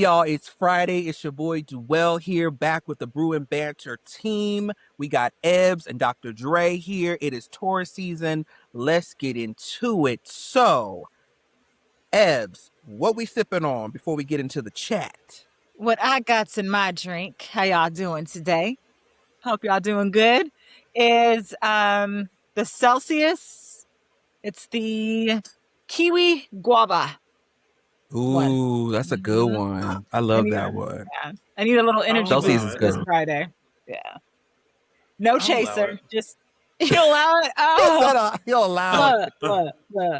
y'all, it's Friday. It's your boy Duell here, back with the Brew and Banter team. We got Ebbs and Dr. Dre here. It is Taurus season. Let's get into it. So, Ebbs, what we sipping on before we get into the chat? What I got's in my drink, how y'all doing today? Hope y'all doing good, is the Celsius. It's the Kiwi Guava. Ooh, that's a good one. I love that one. Yeah. I need a little energy Celsius boost is this good. Friday. Yeah. No chaser. it. Just you allow it. Oh, You'll allow it. look.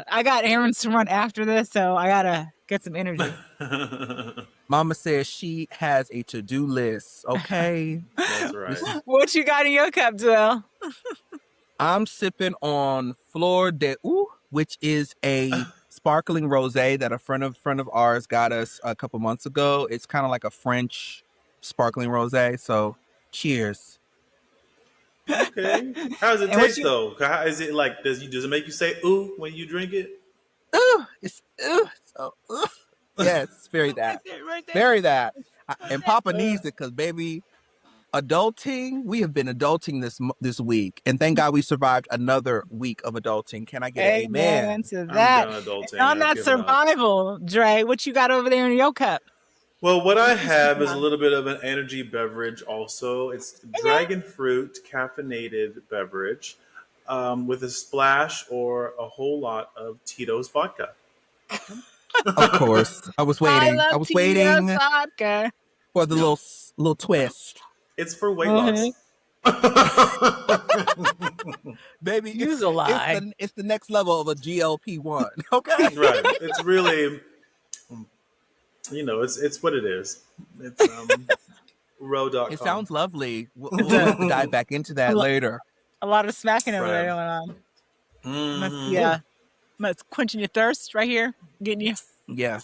I got errands to run after this, so I gotta get some energy. Mama says she has a to-do list, okay? That's right. What you got in your cup, Duell? I'm sipping on Flor de U, which is a sparkling rosé that a friend of ours got us a couple months ago. It's kind of like a French sparkling rosé. So, cheers. Okay. How does it taste though? How is it like? Does it make you say "ooh" when you drink it? Ooh, it's ooh, so ooh. Yes, it's very that, Right there. very that. And Papa needs it because baby. Adulting, we have been adulting this week, and thank God we survived another week of adulting. Can I get an amen to that? I'm done adulting. On that survival, Dre, what you got over there in your cup? Well, what I have is a little bit of an energy beverage. Also, it's dragon fruit caffeinated beverage with a splash or a whole lot of Tito's vodka. Of course, I was waiting. I was waiting vodka for the little twist. It's for weight loss. Baby, Use a lie. It's the next level of a GLP-1. Okay, right. It's really, it's what it is. It's row.com. It sounds lovely. We'll have to dive back into that later. A lot of smacking over there going on. Mm-hmm. Must quenching your thirst right here, getting you. Yeah.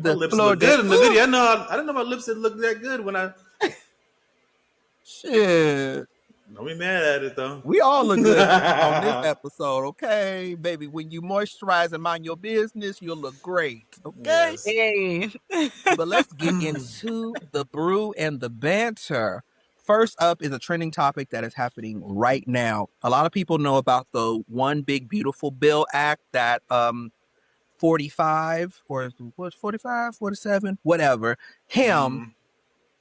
The lips look good in the video. I didn't know my lips didn't look that good when I. Shit. Don't be mad at it though. We all look good on this episode, okay, baby? When you moisturize and mind your business, you'll look great, okay? Yes. Hey. But let's get into the brew and the banter. First up is a trending topic that is happening right now. A lot of people know about the One Big Beautiful Bill Act that 45 or what's 45, 47, whatever,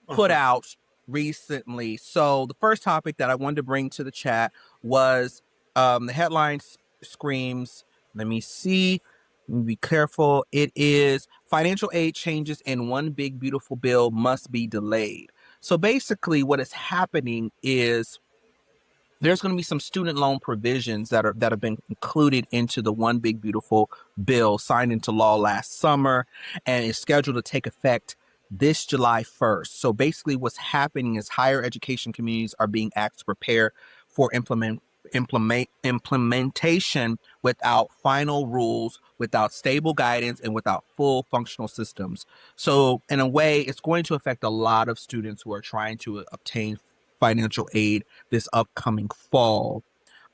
put out recently. So the first topic that I wanted to bring to the chat was the headline screams, let me see, be careful. It is financial aid changes in One Big Beautiful Bill must be delayed. So basically what is happening is there's going to be some student loan provisions that have been included into the One Big Beautiful Bill signed into law last summer and is scheduled to take effect this July 1st. So basically what's happening is higher education communities are being asked to prepare for implementation without final rules, without stable guidance, and without full functional systems. So in a way, it's going to affect a lot of students who are trying to obtain financial aid this upcoming fall.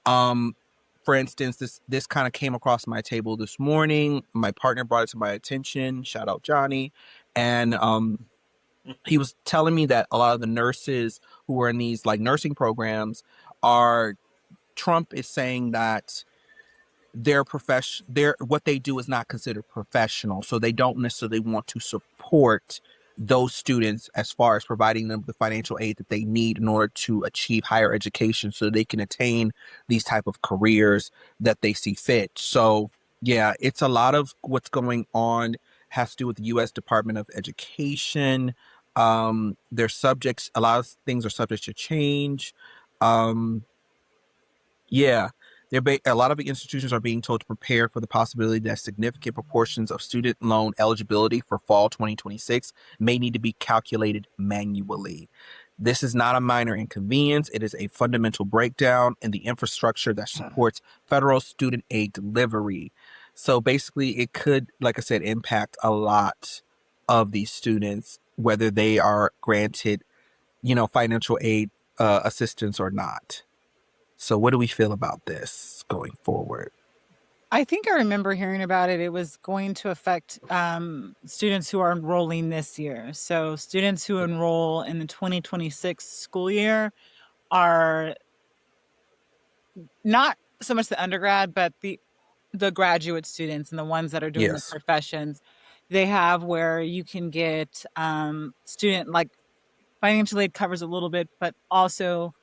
For instance, this kind of came across my table this morning. My partner brought it to my attention. Shout out Johnny. And he was telling me that a lot of the nurses who are in these like nursing programs Trump is saying that what they do is not considered professional. So they don't necessarily want to support those students as far as providing them the financial aid that they need in order to achieve higher education so they can attain these type of careers that they see fit. So yeah, it's a lot of what's going on has to do with the U.S. Department of Education. Their subjects, a lot of things are subject to change. Yeah, a lot of institutions are being told to prepare for the possibility that significant proportions of student loan eligibility for fall 2026 may need to be calculated manually. This is not a minor inconvenience. It is a fundamental breakdown in the infrastructure that supports federal student aid delivery. So basically, it could, like I said, impact a lot of these students, whether they are granted, financial aid assistance or not. So what do we feel about this going forward? I think I remember hearing about it. It was going to affect students who are enrolling this year. So students who enroll in the 2026 school year are not so much the undergrad, but the graduate students and the ones that are doing the Yes. professions. They have where you can get student like financial aid covers a little bit, but also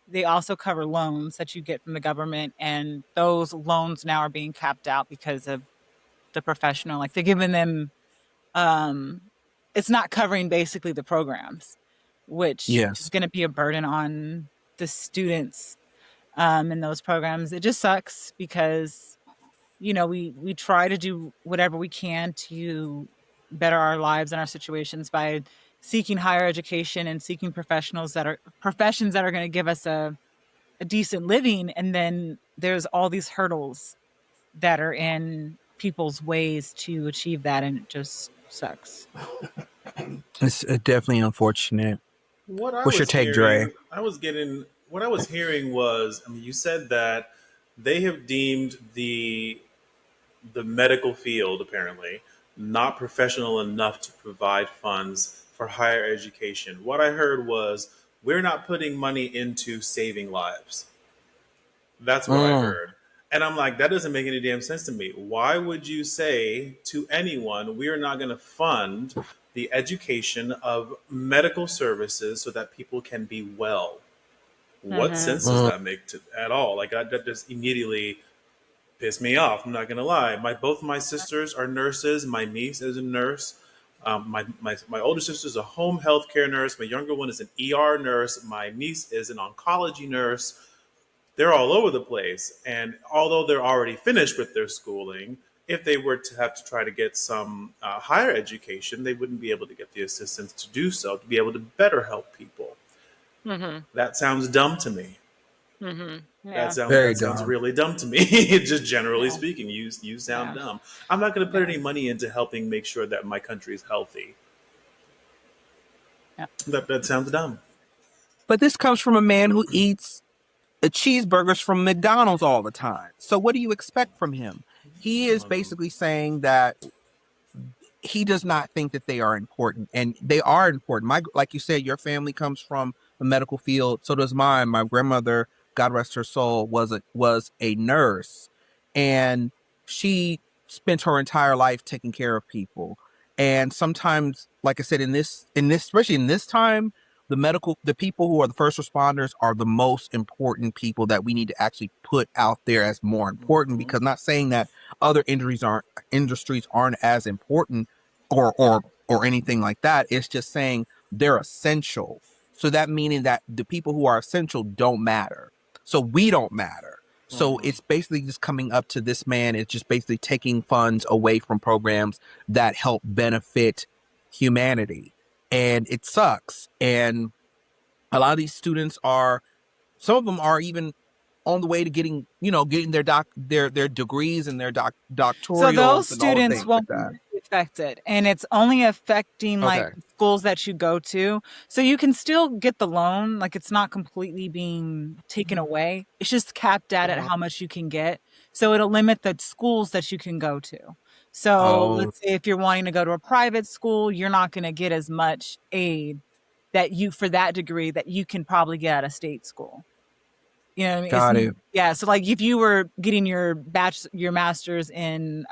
they also cover loans that you get from the government, and those loans now are being capped out because of the professional. Like they're giving them, um, it's not covering basically the programs, which is Yes. going to be a burden on the students in those programs. It just sucks because we try to do whatever we can to better our lives and our situations by seeking higher education and seeking professions that are going to give us a decent living, and then there's all these hurdles that are in people's ways to achieve that, and it just sucks. It's definitely unfortunate. What I What's your was take, Dre? hearing, what I was hearing was, I mean, you said that they have deemed the medical field apparently not professional enough to provide funds for higher education. What I heard was we're not putting money into saving lives. That's what I Mm, heard. And I'm like, that doesn't make any damn sense to me. Why would you say to anyone, we are not going to fund the education of medical services so that people can be well? What Mm-hmm. sense does mm, that make at all? Like, that just immediately pissed me off. I'm not going to lie. Both my sisters are nurses. My niece is a nurse. My older sister is a home health care nurse. My younger one is an ER nurse. My niece is an oncology nurse. They're all over the place. And although they're already finished with their schooling, if they were to have to try to get some higher education, they wouldn't be able to get the assistance to do so, to be able to better help people. Mm-hmm. That sounds dumb to me. Mm-hmm. That Yeah. sounds very that sounds dumb. really dumb to me. Just generally Yeah. speaking, you sound Yeah. dumb. I'm not going to put Yeah. any money into helping make sure that my country is healthy. Yeah. That sounds dumb. But this comes from a man who eats cheeseburgers from McDonald's all the time. So what do you expect from him? He is Um, basically saying that he does not think that they are important, and they are important. Like you said, your family comes from the medical field. So does mine. My grandmother, God rest her soul, was a nurse, and she spent her entire life taking care of people. And sometimes, like I said, in this especially in this time, the people who are the first responders are the most important people that we need to actually put out there as more important. mhm, Because not saying that other industries aren't as important, or anything like that. It's just saying they're essential. So that meaning that the people who are essential don't matter. So we don't matter. So mhm, it's basically just coming up to this man. It's just basically taking funds away from programs that help benefit humanity. And it sucks. And a lot of these students are, some of them are even on the way to getting their degrees and their So those doctorals and all the students things like won't that. be affected, and it's only affecting like Okay. schools that you go to. So you can still get the loan, like it's not completely being taken away. It's just capped at Uh, how much you can get. So it'll limit the schools that you can go to. So oh, let's say if you're wanting to go to a private school, you're not going to get as much aid that you for that degree that you can probably get at a state school. You know what I mean? It's got it. yeah. So like if you were getting your bachelor's in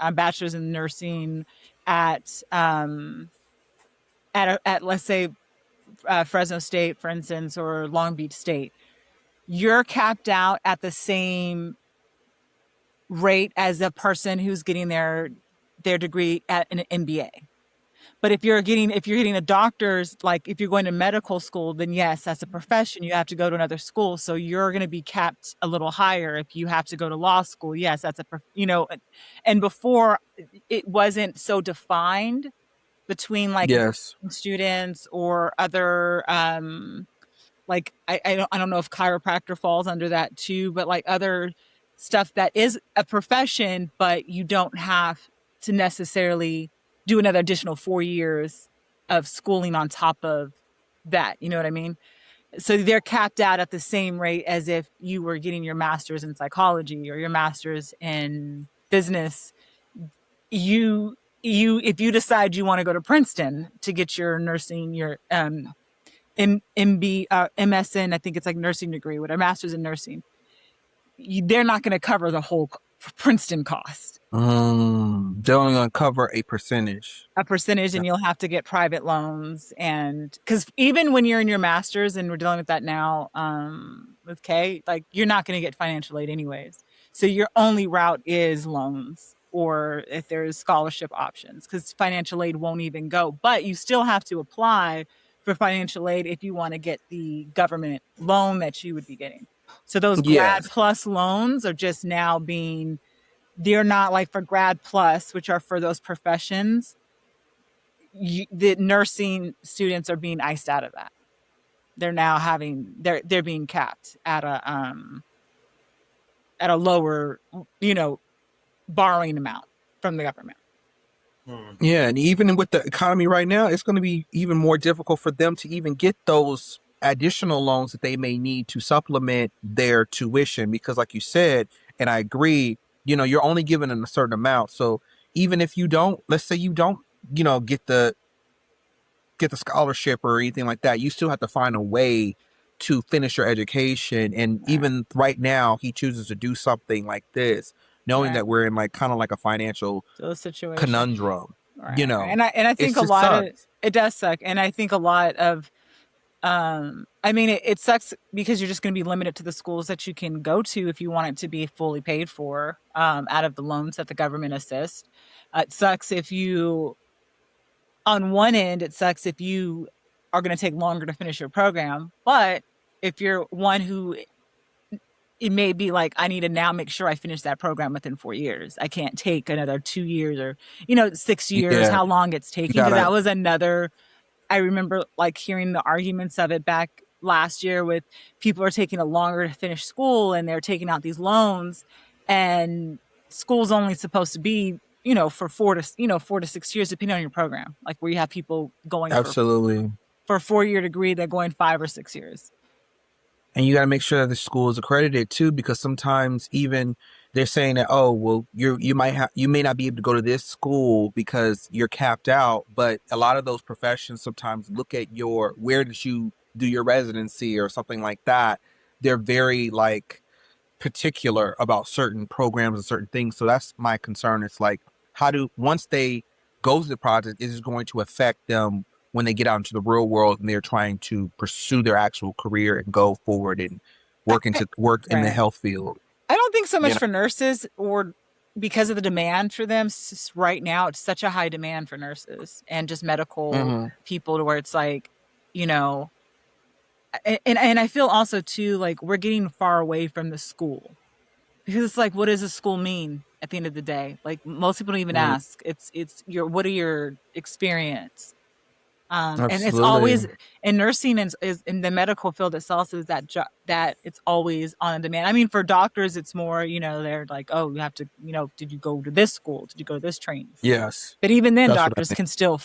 nursing at at let's say Fresno State, for instance, or Long Beach State, you're capped out at the same rate as a person who's getting their degree at an MBA. But if you're getting a doctor's, like if you're going to medical school, then yes, as a profession, you have to go to another school. So you're going to be capped a little higher. If you have to go to law school, yes, and before it wasn't so defined between like Yes. students or other like I don't know if chiropractor falls under that too, but like other stuff that is a profession, but you don't have to necessarily do another additional 4 years of schooling on top of that. You know what I mean? So they're capped out at the same rate as if you were getting your master's in psychology or your master's in business, you if you decide you want to go to Princeton to get your nursing, your MB, MSN, I think it's like nursing degree, with a master's in nursing, they're not going to cover the whole Princeton cost. They're only going to cover a percentage. And you'll have to get private loans. And because even when you're in your master's, and we're dealing with that now with Kay, like you're not going to get financial aid anyways. So your only route is loans, or if there's scholarship options, because financial aid won't even go. But you still have to apply for financial aid if you want to get the government loan that you would be getting. So those Grad Yes. Plus loans are just now being, they're not like for Grad Plus, which are for those professions. The nursing students are being iced out of that. They're now having, they're being capped at a lower, borrowing amount from the government. Yeah, and even with the economy right now, it's going to be even more difficult for them to even get those additional loans that they may need to supplement their tuition, because like you said, and I agree, you're only given a certain amount. So even if you don't, let's say you don't, get the scholarship or anything like that, you still have to find a way to finish your education. And even right now, he chooses to do something like this, knowing that we're in like kind of like a financial situation conundrum. Right. And I think a lot of it does suck. And I think a lot of it sucks because you're just going to be limited to the schools that you can go to if you want it to be fully paid for out of the loans that the government assists. It sucks if you, on one end, it sucks if you are going to take longer to finish your program. But if you're one who, it may be like, I need to now make sure I finish that program within 4 years. I can't take another 2 years or, 6 years, how long it's taking. Because that was another, I remember like hearing the arguments of it back last year with people are taking a longer to finish school and they're taking out these loans, and school's only supposed to be, for 4 to 6 years, depending on your program. Like where you have people going absolutely for a 4-year degree, they're going 5 or 6 years. And you got to make sure that the school is accredited too, because sometimes even they're saying that, oh, well, you may not be able to go to this school because you're capped out. But a lot of those professions sometimes look at where did you do your residency or something like that. They're very like particular about certain programs and certain things. So that's my concern. It's like, once they go to the project, is it going to affect them when they get out into the real world and they're trying to pursue their actual career and go forward and work in the health field? I don't think so much for nurses, or because of the demand for them right now. It's such a high demand for nurses and just medical people, to where it's like, and I feel also too, like we're getting far away from the school, because it's like, what does a school mean at the end of the day? Like most people don't even ask. It's what are your experience? And it's always in nursing and is in the medical field itself, is that it's always on demand. I mean, for doctors, it's more, they're like, oh, you have to, did you go to this school? Did you go to this training? Yes. But even then, doctors can still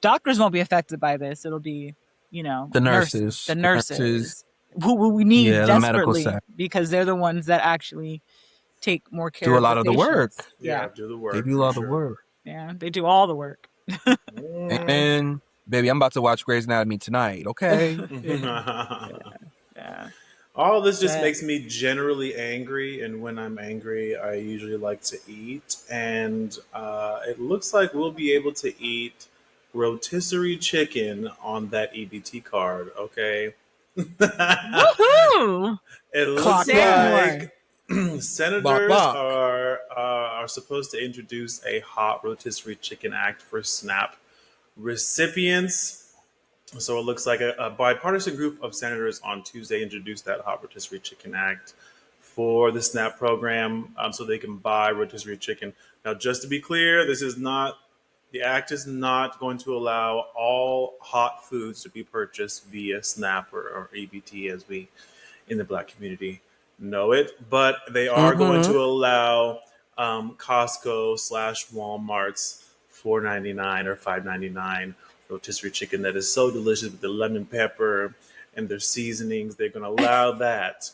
doctors won't be affected by this. It'll be, the nurses. The nurses who we need desperately, because they're the ones that actually take more care of do a lot of the work. Yeah, do the work. They do a lot of the work. Yeah, they do all the work. And baby, I'm about to watch Grey's Anatomy tonight. Okay. Yeah. All this just makes me generally angry, and when I'm angry, I usually like to eat. And it looks like we'll be able to eat rotisserie chicken on that EBT card. Okay. Woohoo! It looks like senators are supposed to introduce a hot rotisserie chicken act for SNAP recipients. So it looks like a bipartisan group of senators on Tuesday introduced that hot rotisserie chicken act for the SNAP program, so they can buy rotisserie chicken. Now, just to be clear, the act is not going to allow all hot foods to be purchased via SNAP or EBT, as we in the Black community know it, but they are going to allow Costco/Walmart's $4.99 or $5.99 rotisserie chicken that is so delicious with the lemon pepper and their seasonings. They're going to allow that.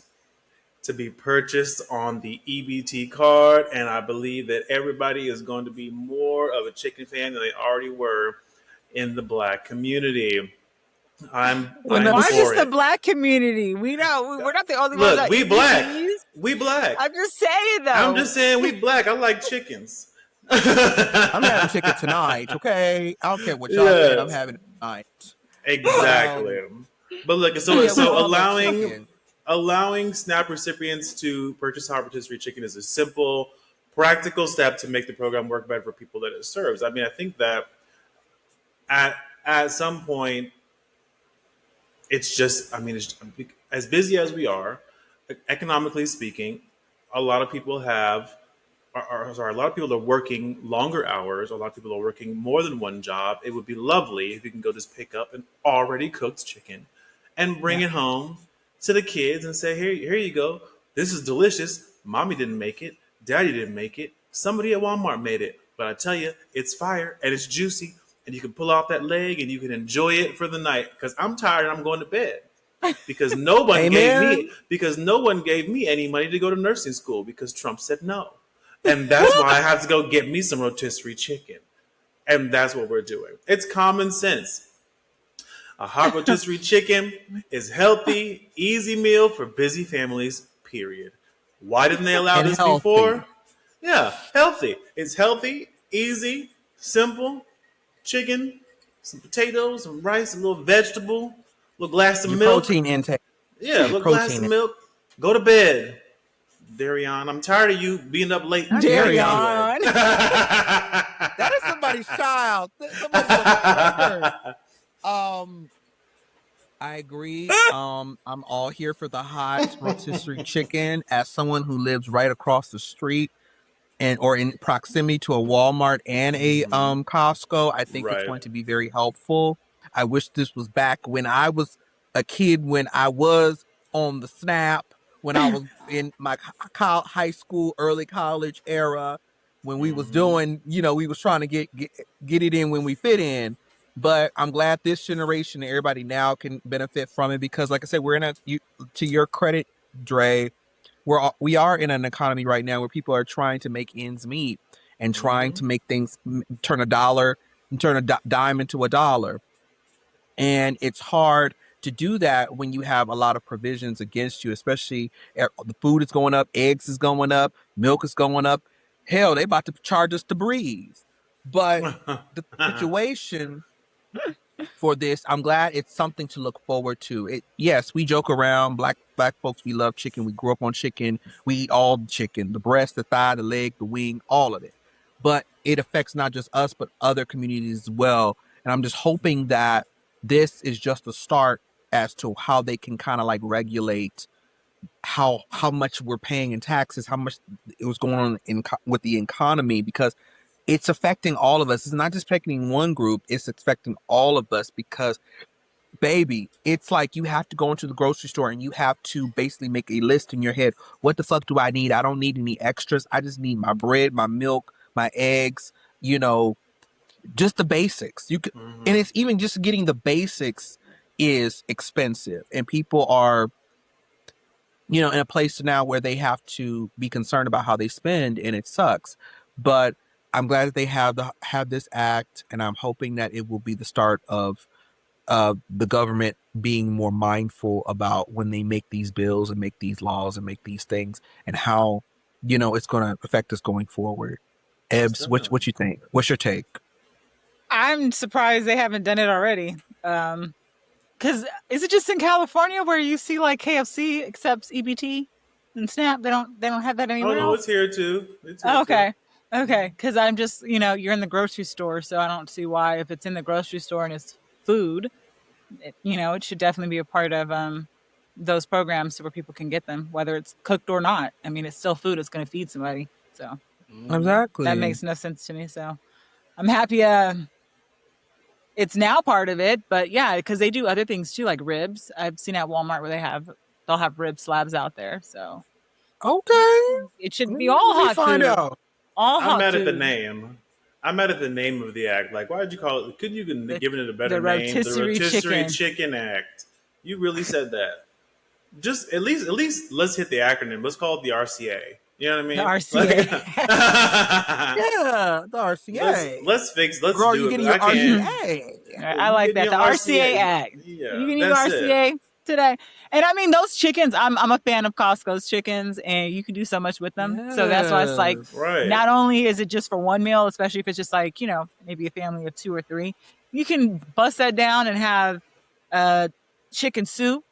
to be purchased on the EBT card, and I believe that everybody is going to be more of a chicken fan than they already were in the Black community. I'm Well, Why just for the it. Black community? We're not the only ones Look, that we eat black. EBTs. We black. I'm just saying I'm though. just saying we black. I like chickens. I'm having chicken tonight. Okay, I don't care what y'all saying. I'm Yes, having it tonight. But exactly. But look, but so yeah, we so all love allowing chicken. allowing SNAP recipients to purchase hot rotisserie chicken is a simple, practical step to make the program work better for people that it serves. I mean, I think that at at some point, it's just, I mean, it's, as busy as we are, economically speaking, a lot of people have sorry, a lot of people are working longer hours. A lot of people are working more than one job. It would be lovely if you can go just pick up an already cooked chicken and bring Yeah. it home to the kids and say, here you go. This is delicious. Mommy didn't make it. Daddy didn't make it. Somebody at Walmart made it. But I tell you, it's fire and it's juicy. And you can pull off that leg and you can enjoy it for the night. Because I'm tired and I'm going to bed because Amen. no one gave me any money to go to nursing school because Trump said no. And that's why I have to go get me some rotisserie chicken. And that's what we're doing. It's common sense. A hot rotisserie chicken is healthy, easy meal for busy families, period. Why didn't they allow And this healthy. before? Yeah, healthy. It's healthy, easy, simple. Chicken, some potatoes, some rice, a little vegetable, a little glass of Your milk. protein intake. Yeah, a Your little glass of protein. milk. Go to bed, Darion. I'm tired of you being up late Not to Darion. begin with. Darion. That is somebody's child. Somebody's a murder. Um, I agree. I'm all here for the hot rotisserie chicken. As someone who lives right across the street and or in proximity to a Walmart and a Mhm. Costco, I think it's Right. going to be very helpful. I wish this was back when I was a kid, when I was on the snap, when I was in my high school, early college era, when we was Hmm. doing, we was trying to get it in when we fit in. But I'm glad this generation and everybody now can benefit from it because, like I said, we're in to your credit, Dre, we are in an economy right now where people are trying to make ends meet and trying Hmm. to make things turn a dollar and turn a dime into a dollar. And it's hard to do that when you have a lot of provisions against you, especially the food is going up, eggs is going up, milk is going up. Hell, they about to charge us to breathe. But the situation for this. I'm glad it's something to look forward to. Yes, we joke around. Black folks, we love chicken. We grew up on chicken. We eat all the chicken, the breast, the thigh, the leg, the wing, all of it. But it affects not just us, but other communities as well. And I'm just hoping that this is just a start as to how they can kind of like regulate how much we're paying in taxes, how much it was going on with the economy, because it's affecting all of us. It's not just affecting one group, it's affecting all of us because, baby, it's like you have to go into the grocery store and you have to basically make a list in your head. What the fuck do I need? I don't need any extras. I just need my bread, my milk, my eggs, you know, just the basics. And Hmm. it's even just getting the basics is expensive. And people are, in a place now where they have to be concerned about how they spend, and it sucks. But I'm glad that they have this act, and I'm hoping that it will be the start of the government being more mindful about when they make these bills and make these laws and make these things, and how it's going to affect us going forward. Most Ebbs, definitely. what you think? What's your take? I'm surprised they haven't done it already. Because is it just in California where you see like KFC accepts EBT and SNAP? They don't have that Oh anywhere no, it's else. here too. It's here Oh, too. okay. Okay. Because I'm just, you're in the grocery store, so I don't see why, if it's in the grocery store and it's food, it should definitely be a part of those programs where people can get them, whether it's cooked or not. I mean, it's still food. It's going to feed somebody. So Hmm. that Exactly. makes no sense to me. So I'm happy it's now part of it. But yeah, because they do other things too, like ribs. I've seen at Walmart where they'll have rib slabs out there. So Okay. it should be all Let me hot find food. out. All I'm hot mad at the food. name. I'm mad at the name of the act. Like, why did you call it? Couldn't you have The given it a better the name? The rotisserie Rotisserie chicken. Chicken Act. You really said that. just at least let's hit the acronym. Let's call it the RCA. You know what I The mean? RCA. Yeah, the RCA. Let's Girl, you do it. getting I your can't. RCA. I You like get me that. on The RCA RCA. Act. You Yeah, can use that's it. RCA today. And I mean those chickens, I'm a fan of Costco's chickens and you can do so much with them. So that's why it's like Yes. Right. not only is it just for one meal, especially if it's just like, maybe a family of 2 or 3, you can bust that down and have uh chicken soup,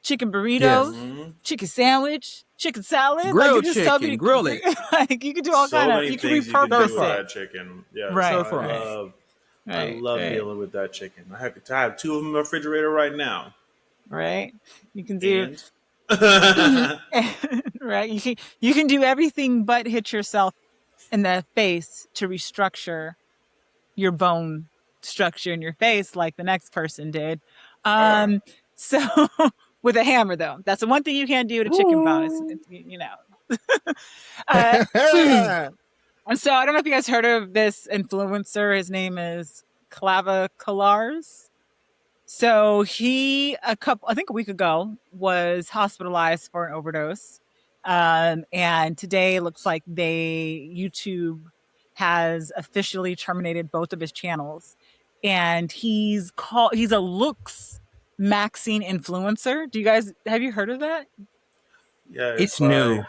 chicken burritos, Yes. Hmm. chicken sandwich, chicken salad. Like Grilled it's just so chicken, many grill it. like you can do all So kind of, many you can things you can Stir do repurpose with fry. it. that chicken. Yes, Stir Right, fry. right, I right, love right. dealing with that chicken. I have 2 of them in the refrigerator right now. Right. You can do And right. You can do everything but hit yourself in the face to restructure your bone structure in your face like the next person did. uh, So with a hammer though. That's the one thing you can't do with a chicken bone. Ooh. Uh and so I don't know if you guys heard of this influencer. His name is Clava Colars. So he I think a week ago was hospitalized for an overdose. And today it looks like YouTube has officially terminated both of his channels. And he's a looks maxing influencer. Have you heard of that? yeah, It's new.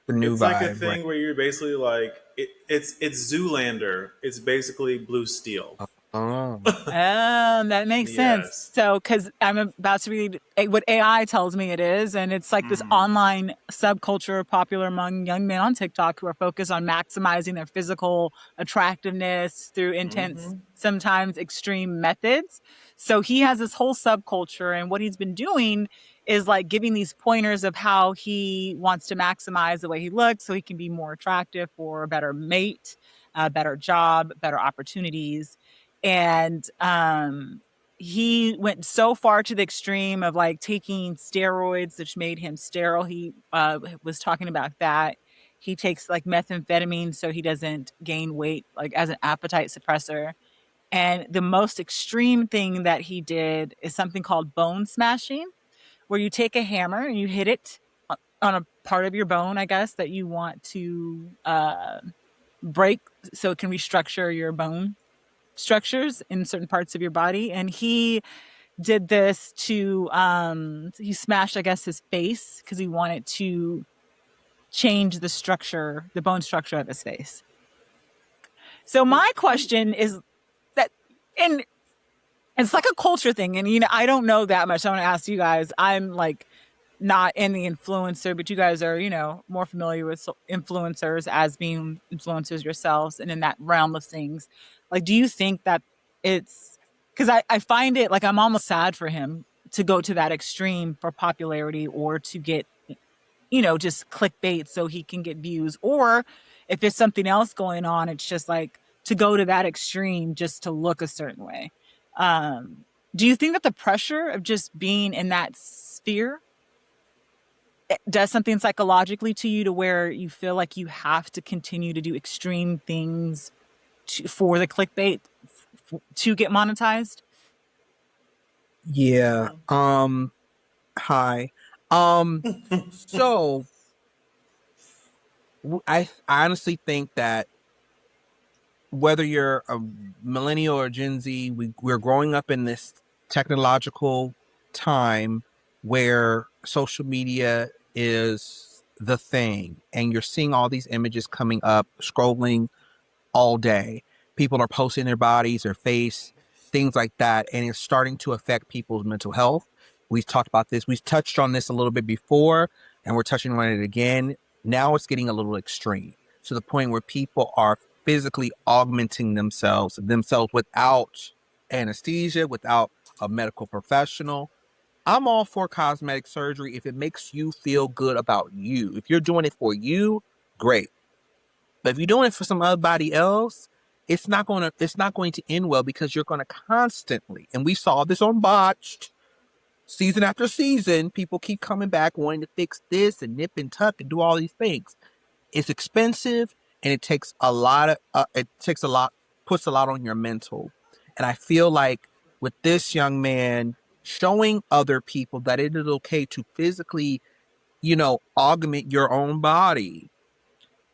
The new it's like a vibe, right? thing where you're basically like it's Zoolander. It's basically Blue Steel. Oh. That makes sense. Yes. So, because I'm about to read what AI tells me it is, and it's like this Mm. online subculture popular among young men on TikTok who are focused on maximizing their physical attractiveness through intense, Hmm. sometimes extreme methods. So, he has this whole subculture, and what he's been doing is like giving these pointers of how he wants to maximize the way he looks so he can be more attractive for a better mate, a better job, better opportunities. And he went so far to the extreme of like taking steroids which made him sterile. He was talking about that. He takes like methamphetamine so he doesn't gain weight, like as an appetite suppressor. And the most extreme thing that he did is something called bone smashing, where you take a hammer and you hit it on a part of your bone, I guess, that you want to break so it can restructure your bone structures in certain parts of your body. And he did this to he smashed, I guess, his face because he wanted to change the bone structure of his face. So my question is that, and it's like a culture thing, and I don't know that much. I want to ask you guys. I'm like not in the influencer, but you guys are, more familiar with influencers as being influencers yourselves and in that realm of things. Like, do you think that it's because I find it like I'm almost sad for him to go to that extreme for popularity or to get, just clickbait so he can get views, or if there's something else going on, it's just like to go to that extreme just to look a certain way. Um, do you think that the pressure of just being in that sphere does something psychologically to you to where you feel like you have to continue to do extreme things for the clickbait to get monetized? Yeah. Hi. So I honestly think that whether you're a millennial or Gen Z, we're growing up in this technological time where social media is the thing, and you're seeing all these images coming up, scrolling all day. People are posting their bodies, their face, things like that, and it's starting to affect people's mental health. We've talked about this. We've touched on this a little bit before, and we're touching on it again. Now it's getting a little extreme to the point where people are physically augmenting themselves without anesthesia, without a medical professional. I'm all for cosmetic surgery if it makes you feel good about you. If you're doing it for you, great. But if you're doing it for somebody else, it's not going to end well because you're going to constantly, and we saw this on Botched, season after season, people keep coming back wanting to fix this and nip and tuck and do all these things. It's expensive and it takes a lot puts a lot on your mental. And I feel like with this young man, showing other people that it is okay to physically, augment your own body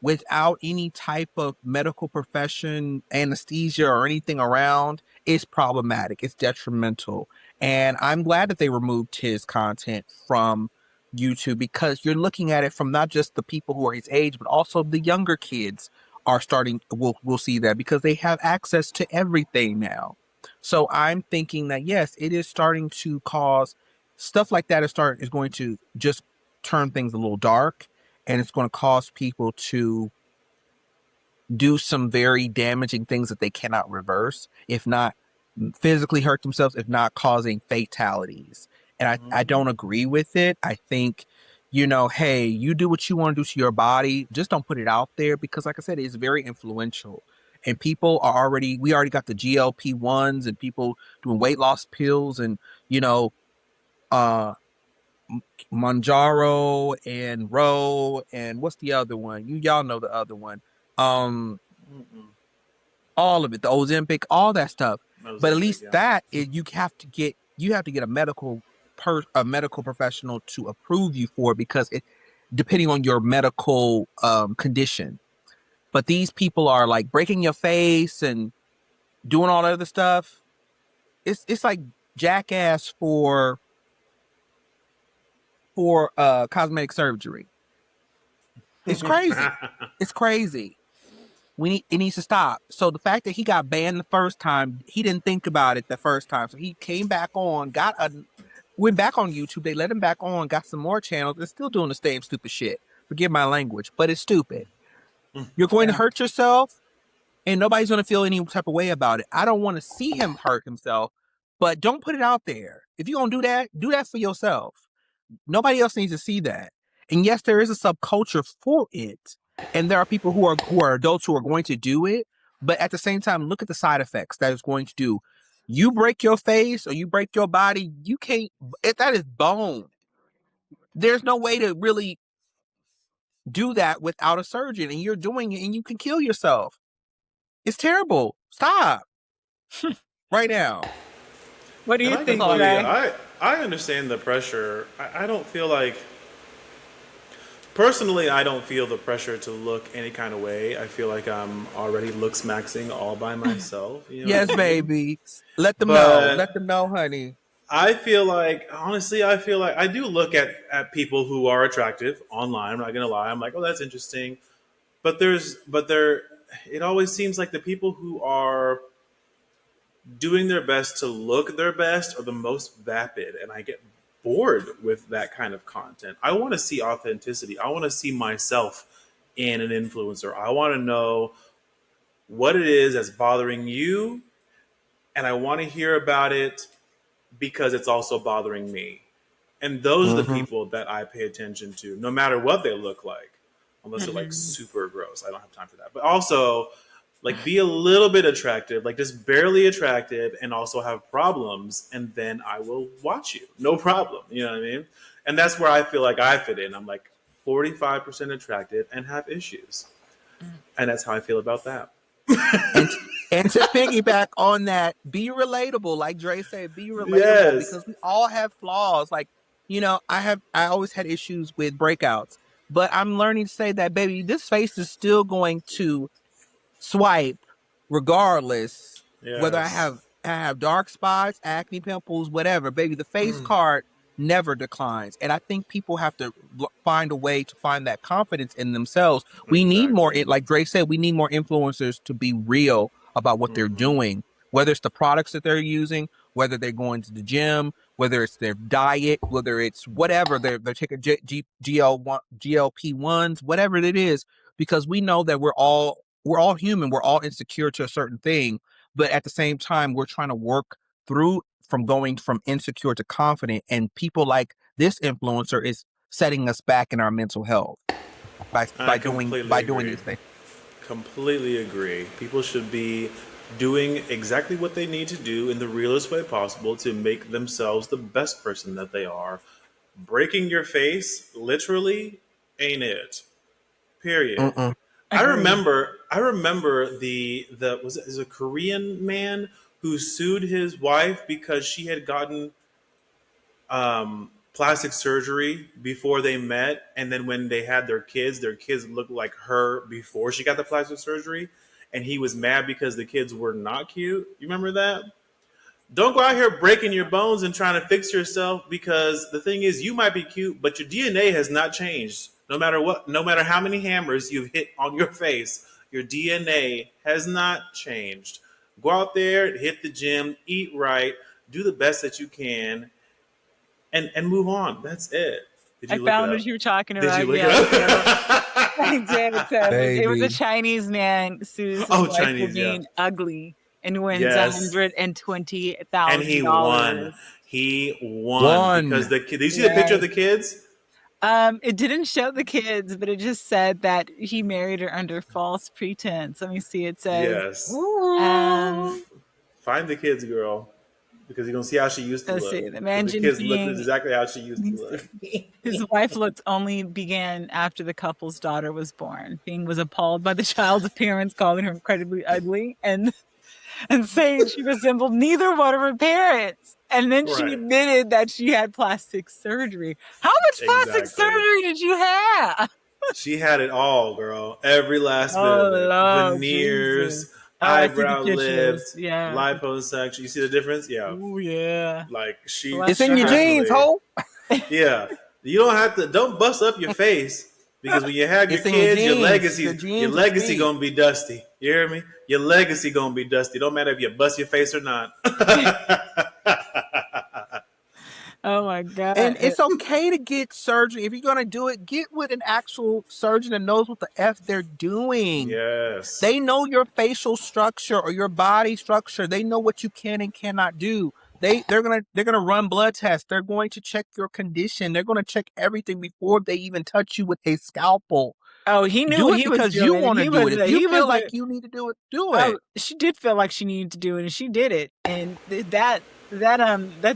without any type of medical profession, anesthesia, or anything around is problematic. It's detrimental. And I'm glad that they removed his content from YouTube because you're looking at it from not just the people who are his age, but also the younger kids are starting will see that because they have access to everything now. So I'm thinking that yes, it is starting to cause stuff like that is going to just turn things a little dark, and it's going to cause people to do some very damaging things that they cannot reverse, if not physically hurt themselves, if not causing fatalities. And I don't agree with it. I think, hey, you do what you want to do to your body. Just don't put it out there because, like I said, it's very influential. And we already got the GLP-1s and people doing weight loss pills and, uh, Manjaro and Row and what's the other one? Y'all know the other one. Um, all of it, the Ozempic, all that stuff. But at least yeah. that is you have to get a medical professional to approve you for it because it depending on your medical condition. But these people are like breaking your face and doing all that other stuff. It's like jackass for cosmetic surgery. It's crazy. It's crazy. It needs to stop. So the fact that he got banned the first time, he didn't think about it the first time. So he came back on, went back on YouTube. They let him back on, got some more channels, and still doing the same stupid shit. Forgive my language, but it's stupid. You're going to hurt yourself, and nobody's going to feel any type of way about it. I don't want to see him hurt himself, but don't put it out there. If you're going to do that for yourself. Nobody else needs to see that. And yes, there is a subculture for it. And there are people who are adults who are going to do it. But at the same time, look at the side effects that it's going to do. You break your face or you break your body, you can't, that is bone. There's no way to really do that without a surgeon. And you're doing it and you can kill yourself. It's terrible. Stop. Right now. What do you think, I Ray? I understand the pressure. I don't feel like personally, I don't feel the pressure to look any kind of way. I feel like I'm already looks maxing all by myself. You know Yes, what I mean? baby. Let them know. But Let them know, honey. I feel like, honestly, I feel like I do look at people who are attractive online. I'm not gonna lie. I'm like, oh, that's interesting. But there, it always seems like the people who are doing their best to look their best are the most vapid, and I get bored with that kind of content. I want to see authenticity. I want to see myself in an influencer. I want to know what it is that's bothering you, and I want to hear about it because it's also bothering me. And those are the Mm-hmm. people that I pay attention to, no matter what they look like, unless they're like super gross. I don't have time for that. But also, like, be a little bit attractive, like just barely attractive, and also have problems, and then I will watch you. No problem. You know what I mean? And that's where I feel like I fit in. I'm like 45% attractive and have issues. And that's how I feel about that. And and to piggyback on that, be relatable. Like Dre said, be relatable Yes. because we all have flaws. Like, I always had issues with breakouts, but I'm learning to say that, baby, this face is still going to swipe regardless whether Yes. I have dark spots, acne, pimples, whatever. Baby, the face card never declines. And I think people have to find a way to find that confidence in themselves. We need more, Exactly. like Dre said, we need more influencers to be real about what they're doing, whether it's the products that they're using, whether they're going to the gym, whether it's their diet, whether it's whatever they're taking GLP-1s, whatever it is, because we know that we're all human. We're all insecure to a certain thing, but at the same time, we're trying to work through from going from insecure to confident. And people like this influencer is setting us back in our mental health I completely by doing agree. these things. Completely agree. People should be doing exactly what they need to do in the realest way possible to make themselves the best person that they are. Breaking your face, literally, ain't it. Period. Mm-mm. Agreed. I remember the was a Korean man who sued his wife because she had gotten plastic surgery before they met, and then when they had their kids looked like her before she got the plastic surgery, and he was mad because the kids were not cute. You remember that? Don't go out here breaking your bones and trying to fix yourself, because the thing is, you might be cute, but your DNA has not changed. No matter what, no matter how many hammers you've hit on your face, your DNA has not changed. Go out there, hit the gym, eat right, do the best that you can, and move on. That's it. Did I you look it found what up? you were talking Did you about. look it Yeah, so up? I did. So it was a Baby. Chinese man sues his Oh, wife for Chinese, yeah. being ugly and wins Yes. And he won. $120,000. He won because One. the kid. Did you see the picture of Yes. the kids? It didn't show the kids, but it just said that he married her under false pretense. Let me see. It says, Yes. um, Find the kids, girl, because you're gonna see how she used to let's look. see, the Because man the kids looked Jinping, exactly how she used to look. his wife looked only began after the couple's daughter was born. Bing was appalled by the child's appearance, calling her incredibly ugly and saying she resembled neither one of her parents. And then she Right. admitted that she had plastic surgery. How much plastic Exactly. surgery did you have? She had it all, girl. Every last bit Oh, of it. Lord Jesus. Veneers, Oh, I see the eyebrow pictures. lift, Yeah. liposuction. You see the difference? Yeah. Oh, yeah. Like It's Bless in her your heart. jeans, definitely. ho. Yeah. You don't bust up your face, because when you have your It's in your kids, jeans. Your your jeans will legacy speak. gonna be dusty. You hear me? Your legacy gonna be dusty. Don't matter if you bust your face or not. Oh, my God. And it's okay to get surgery. If you're going to do it, get with an actual surgeon that knows what the F they're doing. Yes. They know your facial structure or your body structure. They know what you can and cannot do. They're gonna run blood tests. They're going to check your condition. They're going to check everything before they even touch you with a scalpel. Oh, he knew Do what it he was because you doing. want to He do was, it. If you he feel was, like you need to do it, do oh, it. she did feel like she needed to do it, and she did it. And that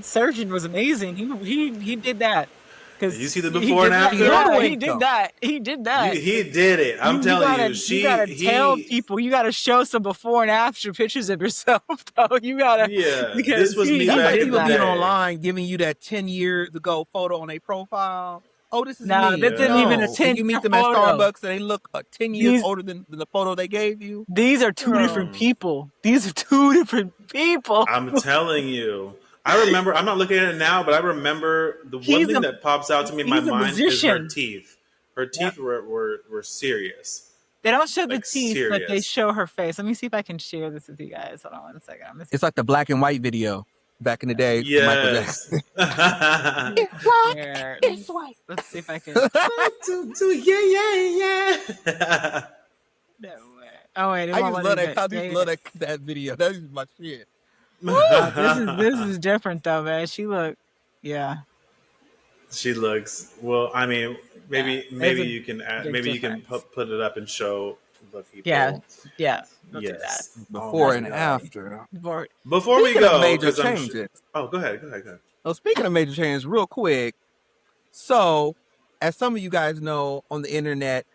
surgeon was amazing. He did that You because see the he before and did that. after? Yeah, he Hoodwink did them. that. He did that. He did it. I'm You telling gotta you. you gotta tell people, you gotta show some before and after pictures of yourself though. You gotta, Yeah, this because was me That's he like back did in the people that. being day. online giving you that 10 years ago photo on a profile. Oh, this is No, me. this isn't even a Yes. No. And you 10-year meet them at photo. Starbucks and they look 10 years These older than the photo they gave you. these are two different Girl. people. These are two different people. I'm telling you. I remember, I'm not looking at it now, but I remember the one He's thing a that pops out to me in my he's a mind is her musician. teeth. Her Yep. teeth were serious. They don't show the Like teeth, but they serious. show her face. Let me see if I can share this with you guys. Hold on one second. It's like the black and white video back in the day from Michael Yes. Jackson. See if It's I can black, share. it's white. Let's see if I can. Yeah. No way. Oh wait, it I won't just let love me that. I just share love it. that video. That is my shit. Oh, this is different though, man. She look, yeah, She looks well. I mean, yeah. maybe There's a you can big maybe you can difference. put it up and show the Yeah, people. yeah. We'll do that. Yes. Oh Before my and god. after. Before- Before we Speaking of go, major because I'm sure. changes. Oh, go ahead. Go ahead. Go ahead. Oh, speaking of major changes, real quick. So, as some of you guys know, on the internet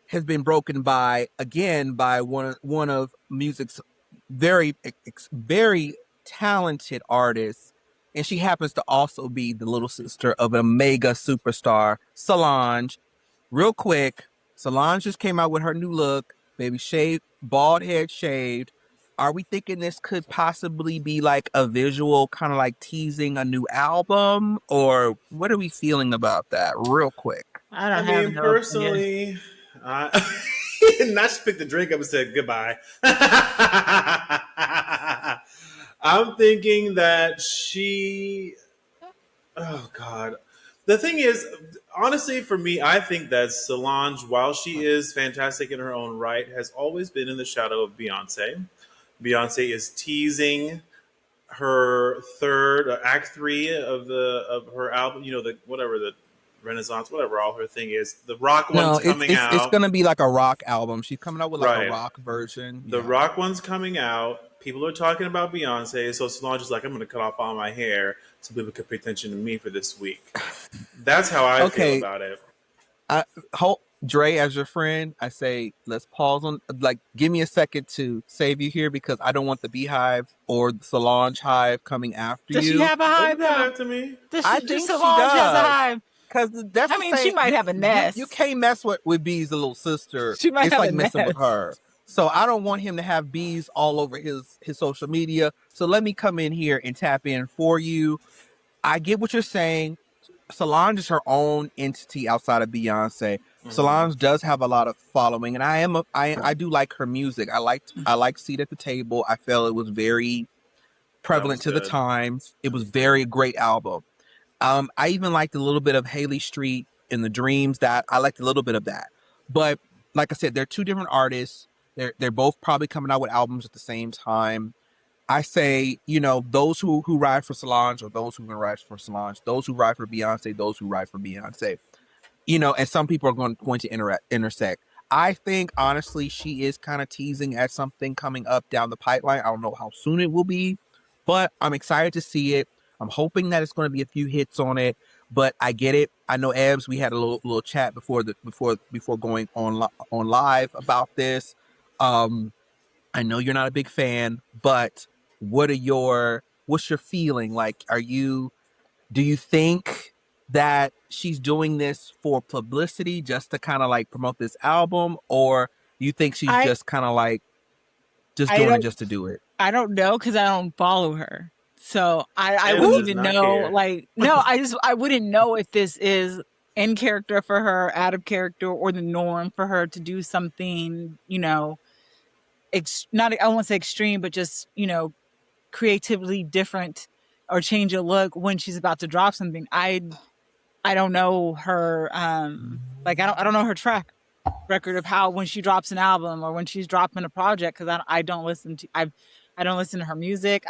has been broken by one of music's very talented artists, and she happens to also be the little sister of a mega superstar, Solange. Real quick, Solange just came out with her new look, baby shaved, bald head shaved. Are we thinking this could possibly be like a visual, kind of like teasing a new album, or what are we feeling about that? Real quick. I I don't have mean, no opinion. personally, I not just picked the drink up and said goodbye. I'm thinking that she. Oh God. The thing is, honestly, for me, I think that Solange, while she is fantastic in her own right, has always been in the shadow of Beyonce. Beyonce is teasing her third act three of her album. You know, the whatever the Renaissance, whatever all her thing is. The rock No, one's coming it's out. gonna be like a rock album. She's coming out with like a Right. rock version. The Yeah. rock one's coming out. People are talking about Beyonce, so Solange is like, I'm going to cut off all my hair so people can pay attention to me for this week. That's how I feel Okay. about it. Dre, as your friend, I say let's pause on. Like, give me a second to save you here because I don't want the Beehive or the Solange Hive coming after Does she you. have a They hive can come though? after me. Does I she? Does think she Solange has a does. hive? Cause that's I the mean, she same. might have a You nest. can't mess with Bee's little sister. She might It's have a like messing with nest. her. So I don't want him to have bees all over his social media. So let me come in here and tap in for you. I get what you're saying. Solange is her own entity outside of Beyonce. Hmm. Solange does have a lot of following, and I do like her music. I like Seat at the Table. I felt it was very That prevalent was to the good. times. It was very great album. I even liked a little bit of Haley Street in the Dreams. That I liked a little bit of that. But like I said, they're two different artists. They're both probably coming out with albums at the same time. I say, those who ride for Solange or those who ride for Solange, those who ride for Beyonce, those who ride for Beyonce. And some people are going to intersect. I think honestly, she is kind of teasing at something coming up down the pipeline. I don't know how soon it will be, but I'm excited to see it. I'm hoping that it's going to be a few hits on it, but I get it. I know Ebs. We had a little chat before going on live about this. Um, I know you're not a big fan, but what's your feeling? Like, do you think that she's doing this for publicity just to kind of like promote this album, or you think she's I just kind of like just I doing it don't just to do it? I don't know because I don't follow her. So I Ebbs wouldn't does even not know, care. like, no, I wouldn't know if this is in character for her, out of character, or the norm for her to do something, not, I won't say extreme, but just, creatively different or change a look when she's about to drop something. I don't know her, like, I don't know her track record of how when she drops an album or when she's dropping a project, because I don't listen to I don't listen to her music.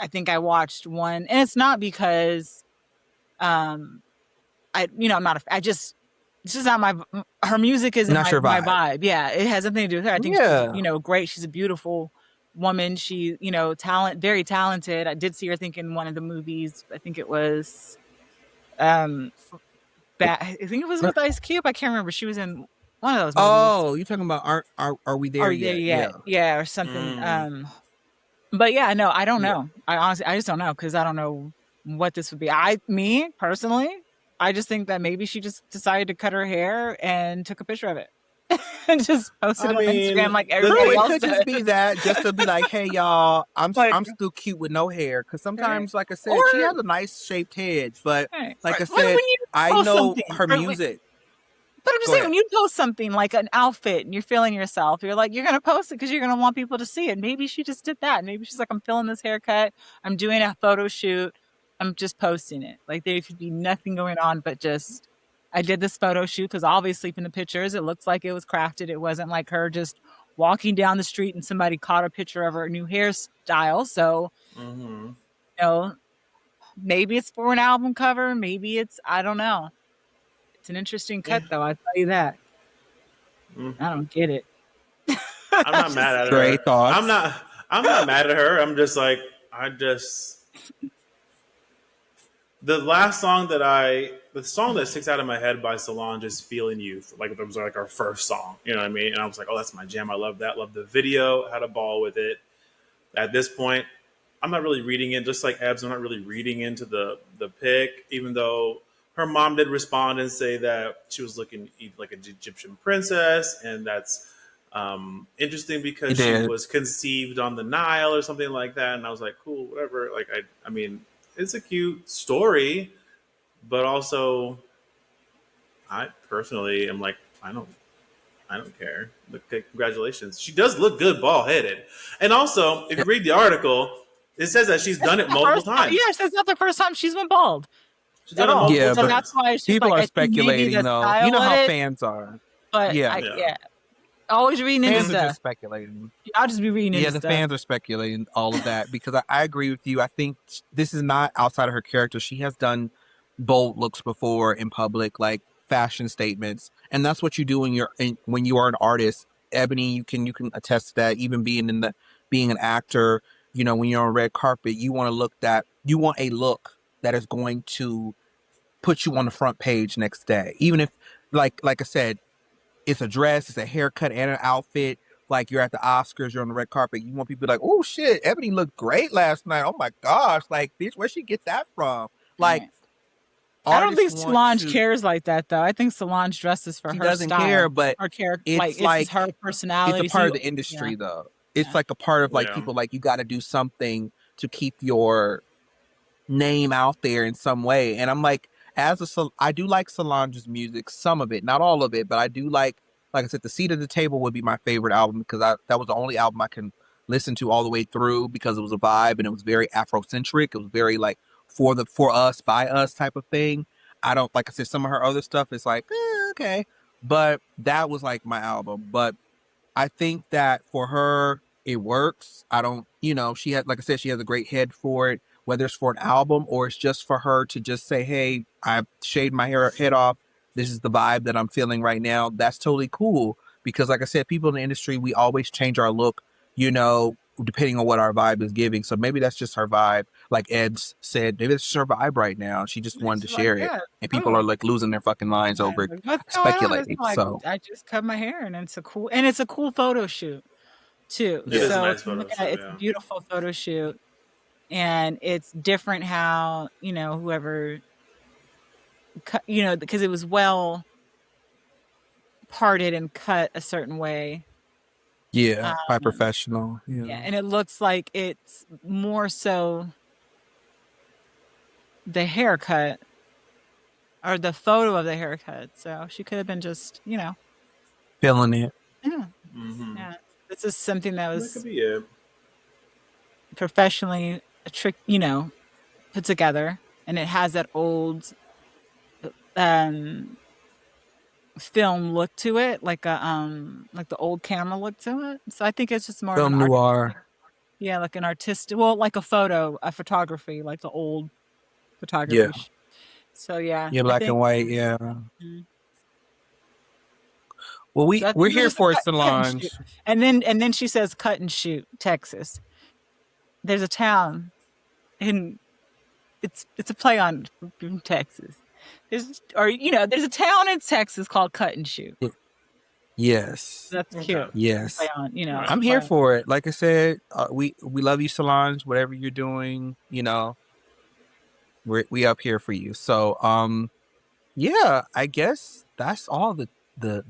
I think I watched one, and it's not because um I'm not I just it's just not my her music isn't Not my your my vibe. vibe. Yeah, it has nothing to do with her. I think she's Yeah, great. She's a beautiful woman. She very talented. I did see her, think, in one of the movies. I think it was um I think it was with Ice Cube. I can't remember. She was in one of those movies. oh, you talking about are we Are there you there yet? yet? Yeah. Yeah, or something. Mm. But yeah, no, I don't Yeah. know. I just don't know because I don't know what this would be. Me personally, I just think that maybe she just decided to cut her hair and took a picture of it and just posted I it on mean, Instagram like the True, everybody it thing. else could just does. be that, just to be like, hey y'all, Like, I'm still cute with no hair. Because right. sometimes, like I Or said, she has a nice shaped head, but right. like I When said, you I post know something, her music. but I'm just Go saying, ahead. when you post something like an outfit and you're feeling yourself, you're like, you're going to post it because you're going to want people to see it. Maybe she just did that. Maybe she's like, I'm feeling this haircut. I'm doing a photo shoot. I'm just posting it. Like, there could be nothing going on, but just, I did this photo shoot because obviously from the pictures, it looks like it was crafted. It wasn't like her just walking down the street and somebody caught a picture of her new hairstyle. So, Hmm. you know, maybe it's for an album cover. Maybe I don't know. It's an interesting Yeah. cut though. I'll tell you that. Mm. I don't get it. I'm not mad at Great her. thoughts. I'm not mad at her. I'm just like I just the song that sticks out of my head by Solange is "Feeling You." Like it was like our first song, you know what I mean? And I was like, oh, that's my jam. I love that. Love the video. Had a ball with it. At this point, I'm not really reading it. Just like Ebs, I'm not really reading into the pic, even though her mom did respond and say that she was looking like an Egyptian princess, and that's interesting He because she did. was conceived on the Nile or something like that. And I was like, cool, whatever. Like I mean, it's a cute story, but also, I personally am like, I don't care. Congratulations. She does look good bald headed. And also, if you read the article, it says that she's done it The multiple first time, times. yes, that's not the first time she's been bald She's at done it all. multiple Yeah, So but that's times. why it's just people like, are I think maybe speculating the though. You style know of how it, fans are. but Yeah, Yeah. always reading into Eh, fans are stuff. just speculating. I'll just be reading Yeah, into the stuff. fans are speculating all of that because I agree with you. I think this is not outside of her character. She has done bold looks before in public, like fashion statements, and that's what you do when you are an artist. Ebony, you can attest to that. Even being an actor, when you're on red carpet, you want a look that is going to put you on the front page next day. Even if, like I said, it's a dress, it's a haircut and an outfit. Like you're at the Oscars, you're on the red carpet. You want people to be like, oh shit, Ebony looked great last night. Oh my gosh, like bitch, where'd she get that from? Like Right. I don't artists think want Solange to. cares like that though. I think Solange dresses for She her doesn't care, style, but her character. Like it's it's just her like it's a personality. So part of you, the yeah, industry though. It's yeah. like a part of like Yeah. people like you got to do something to keep your name out there in some way. And I'm like, I do like Solange's music, some of it, not all of it, but I do like I said, The Seat at the Table would be my favorite album because that was the only album I can listen to all the way through because it was a vibe and it was very Afrocentric. It was very like for us, by us type of thing. I don't, like I said, some of her other stuff is like, okay. But that was like my album. But I think that for her, it works. I don't, she had, like I said, she has a great head for it, whether it's for an album or it's just for her to just say, hey, I shaved my head off. This is the vibe that I'm feeling right now. That's totally cool. Because, like I said, people in the industry, we always change our look, depending on what our vibe is giving. So maybe that's just her vibe. Like Ed said, maybe it's just her vibe right now. She just wanted to It's like, share it. yeah, And people are totally. like losing their fucking minds Yeah, over it, like, what's going on? It's speculating. like So, I just cut my hair, and it's a cool photo shoot too. It yeah. is a So if nice you photo look at it, shoot. it's a Yeah. beautiful photo shoot, and it's different how whoever cut, because it was well parted and cut a certain way. Yeah, by Um, professional. yeah, Yeah. and it looks like it's more so the haircut or the photo of the haircut. So she could have been just, Feeling it. yeah, Mm-hmm. yeah. This is something that That could was be it. professionally put together, and it has that old um film look to it, like the old camera look to it. So I think it's just more of an Film artistic, noir. yeah, like an artistic, like a photography, like the old Yeah. photography. So yeah, Yeah, I black and think. white. Yeah. Mhm. Well, So I we're think it was here just a for it, cut and shoot, Solange. and then she says cut and shoot, Texas. There's a town in it's a play on from Texas. There's a town in Texas called Cut and Shoot. Yes. That's Okay. cute. Yes. Play on, Right. I'm here for it. Like I said, we love you, Solange. Whatever you're doing, we up here for you. So, yeah, I guess that's all the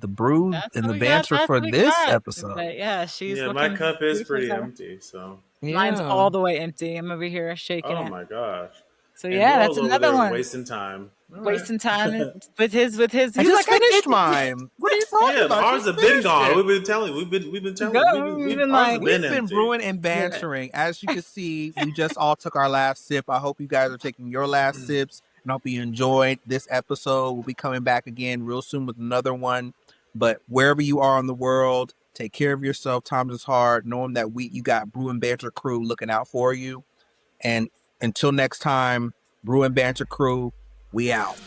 brew That's and what the we got. banter That's for what we this got. episode. But yeah, she's Yeah, my looking cup is beautiful as pretty ever. empty. So, Mine's Yeah. all the way empty. I'm over here shaking oh it. my gosh. So And yeah, that's Noel's over another there one. wasting time. All right. Wasting time with his. I He's just like, I finished did. mine. What are you talking Yeah, about? I ours just have been finished gone. it. We've been telling. Even Ours like, have been We've been empty. brewing and yeah. bantering. As you can see, we just all took our last sip. I hope you guys are taking your last sips, and I hope you enjoyed this episode. We'll be coming back again real soon with another one. But wherever you are in the world, take care of yourself. Times is hard. Knowing that you got Brew and Banter crew looking out for you. And until next time, Brew and Banter crew, we out.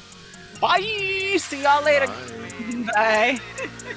Bye. See y'all later. Bye. Bye.